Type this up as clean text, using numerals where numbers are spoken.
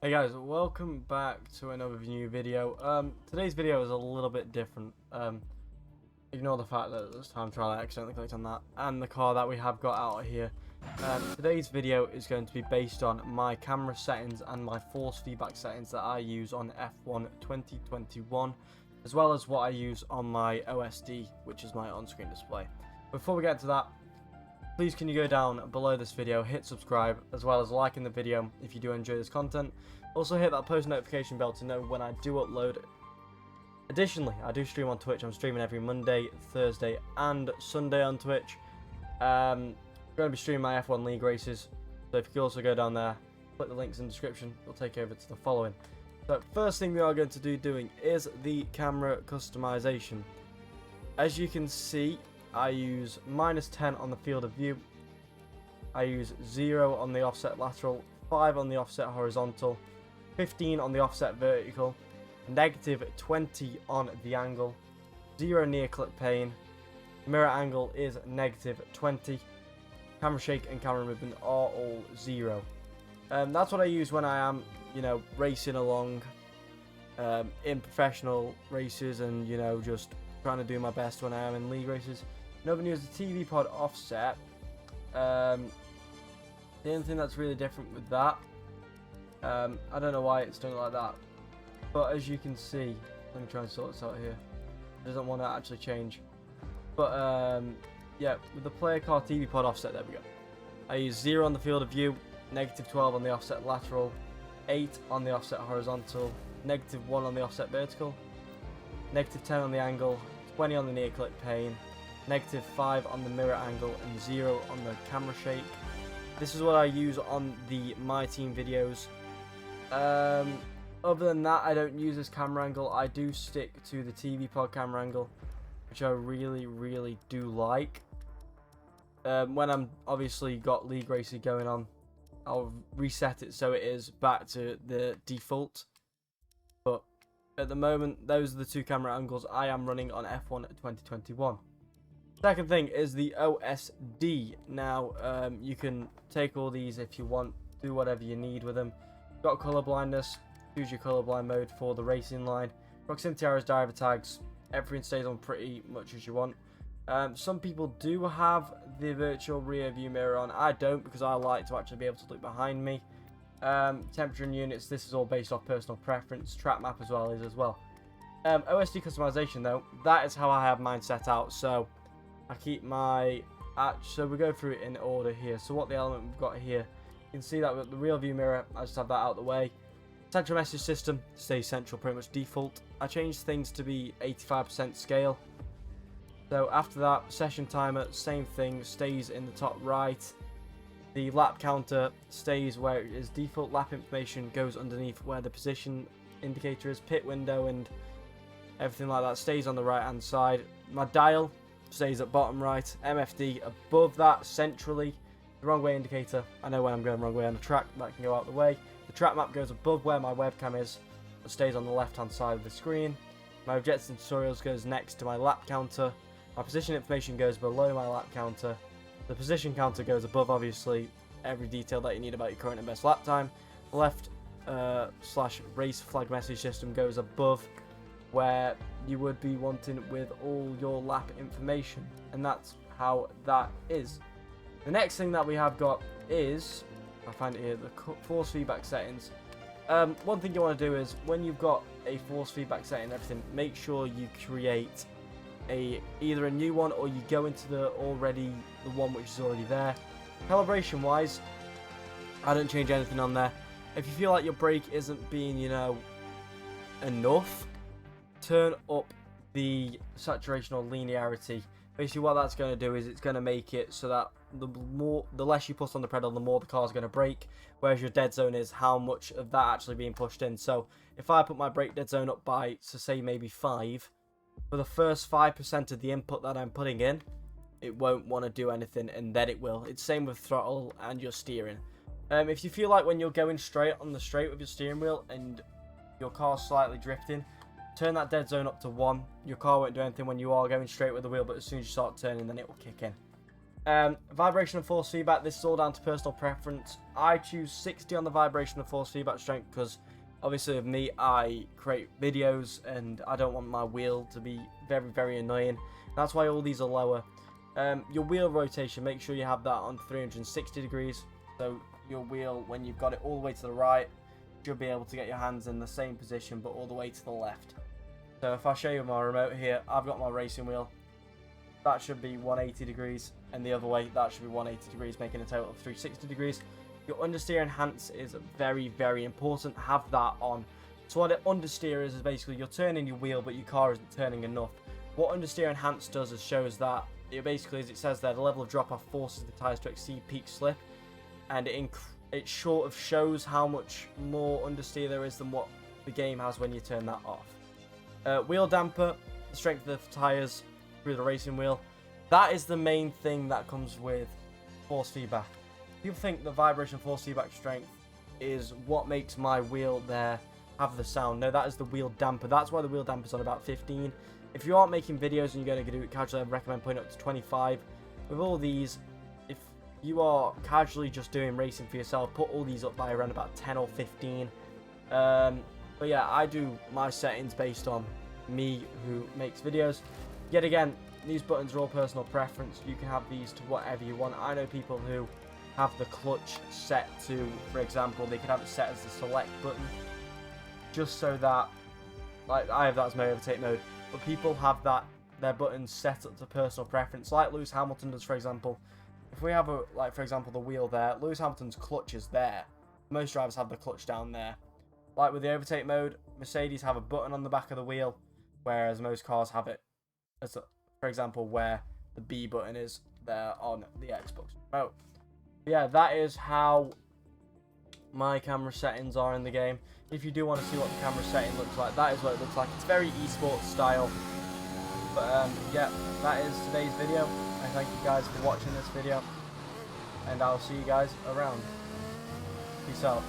Hey guys, welcome back to another new video. Today's video is a little bit different. Ignore the fact that this time trial I accidentally clicked on that and the car that we have got out of here. Today's video is going to be based on my camera settings and my force feedback settings that I use on F1 2021, as well as what I use on my OSD, which is my on-screen display. Before we get to that, please can you go down below this video, hit subscribe, as well as liking the video if you do enjoy this content. Also hit that post notification bell to know when I do upload. Additionally, I do stream on Twitch. I'm streaming every Monday, Thursday and Sunday on Twitch. I'm going to be streaming my F1 League races, so if you could also go down there, click the links in the description, it'll take you over to the following. So first thing we are going to be doing is the camera customization. As you can see, I use -10 on the field of view, I use 0 on the offset lateral, 5 on the offset horizontal, 15 on the offset vertical, -20 on the angle, 0 near clip pane, mirror angle is -20, camera shake and camera movement are all 0. That's what I use when I am, racing along in professional races and, just trying to do my best when I am in league races. Another news, the TV pod offset. The only thing that's really different with that, I don't know why it's done like that, but as you can see, let me try and sort this out here. It doesn't want to actually change, but yeah, with the player car TV pod offset, there we go. I use 0 on the field of view, -12 on the offset lateral, 8 on the offset horizontal, -1 on the offset vertical, -10 on the angle, 20 on the near clip pane, -5 on the mirror angle, and 0 on the camera shake. This is what I use on the My Team videos. Other than that, I don't use this camera angle. I do stick to the TV pod camera angle, which I really do like. When I'm obviously got league racing going on, I'll reset it so it is back to the default. But at the moment, those are the two camera angles I am running on F1 2021. Second thing is the OSD. Now, you can take all these if you want, do whatever you need with them. Got color blindness, choose your colorblind mode for the racing line. Proximity arrows, driver tags, everything stays on pretty much as you want. Some people do have the virtual rear view mirror on. I don't, because I like to actually be able to look behind me. Temperature and units, this is all based off personal preference. Track map as well is as well. OSD customization though, that is how I have mine set out. So I keep my, so we go through it in order here. So what the element we've got here, you can see that with the rear view mirror, I just have that out of the way. Central message system stays central, pretty much default. I changed things to be 85% scale. So after that, session timer, same thing, stays in the top right. The lap counter stays where it is default. Lap information goes underneath where the position indicator is. Pit window and everything like that stays on the right hand side. My dial stays at bottom right. MFD above that centrally. The wrong way indicator, I know when I'm going wrong way on the track, that can go out the way. The track map goes above where my webcam is, but stays on the left hand side of the screen. My objectives and tutorials goes next to my lap counter. My position information goes below my lap counter. The position counter goes above, obviously, every detail that you need about your current and best lap time. Left / race flag message system goes above where you would be wanting with all your lap information, and that's how that is. The next thing that we have got is, I find it here, the force feedback settings. One thing you want to do is, when you've got a force feedback setting and everything, make sure you create either a new one or you go into the one which is already there. Calibration wise, I don't change anything on there. If you feel like your brake isn't being, enough, turn up the saturation or linearity. Basically what that's going to do is it's going to make it so that the less you put on the pedal, the more the car's going to brake, whereas your dead zone is how much of that actually being pushed in. So if I put my brake dead zone up by, so say maybe 5, for the first 5% of the input that I'm putting in, it won't want to do anything, and then it will. It's same with throttle and your steering. If you feel like when you're going straight on the straight with your steering wheel and your car's slightly drifting, turn that dead zone up to 1. Your car won't do anything when you are going straight with the wheel, but as soon as you start turning, then it will kick in. Vibration and force feedback, this is all down to personal preference. I choose 60 on the vibration and force feedback strength because obviously with me, I create videos and I don't want my wheel to be very, very annoying. That's why all these are lower. Your wheel rotation, make sure you have that on 360 degrees. So your wheel, when you've got it all the way to the right, you'll be able to get your hands in the same position but all the way to the left. So if I show you my remote here, I've got my racing wheel. That should be 180 degrees, and the other way, that should be 180 degrees, making a total of 360 degrees. Your understeer enhance is very, very important. Have that on. So what an understeer is basically you're turning your wheel, but your car isn't turning enough. What understeer enhance does is shows that it basically, as it says there, the level of drop-off forces the tyres to exceed peak slip, and it sort of shows how much more understeer there is than what the game has when you turn that off. Wheel damper, the strength of the tyres through the racing wheel. That is the main thing that comes with force feedback. People think the vibration force feedback strength is what makes my wheel there have the sound. No, that is the wheel damper. That's why the wheel damper is on about 15. If you aren't making videos and you're going to do it casually, I recommend putting it up to 25. With all these, if you are casually just doing racing for yourself, put all these up by around about 10 or 15. But yeah, I do my settings based on me who makes videos. Yet again, these buttons are all personal preference. You can have these to whatever you want. I know people who have the clutch set to, for example, they could have it set as the select button, just so that, like I have that as my overtake mode, but people have that their buttons set up to personal preference, like Lewis Hamilton does, for example. If we have for example, the wheel there, Lewis Hamilton's clutch is there. Most drivers have the clutch down there. Like with the overtake mode, Mercedes have a button on the back of the wheel, whereas most cars have it as, for example, where the B button is there on the Xbox remote. Yeah, that is how my camera settings are in the game. If you do want to see what the camera setting looks like, that is what it looks like. It's very esports style. But yeah, that is today's video. I thank you guys for watching this video, and I'll see you guys around. Peace out.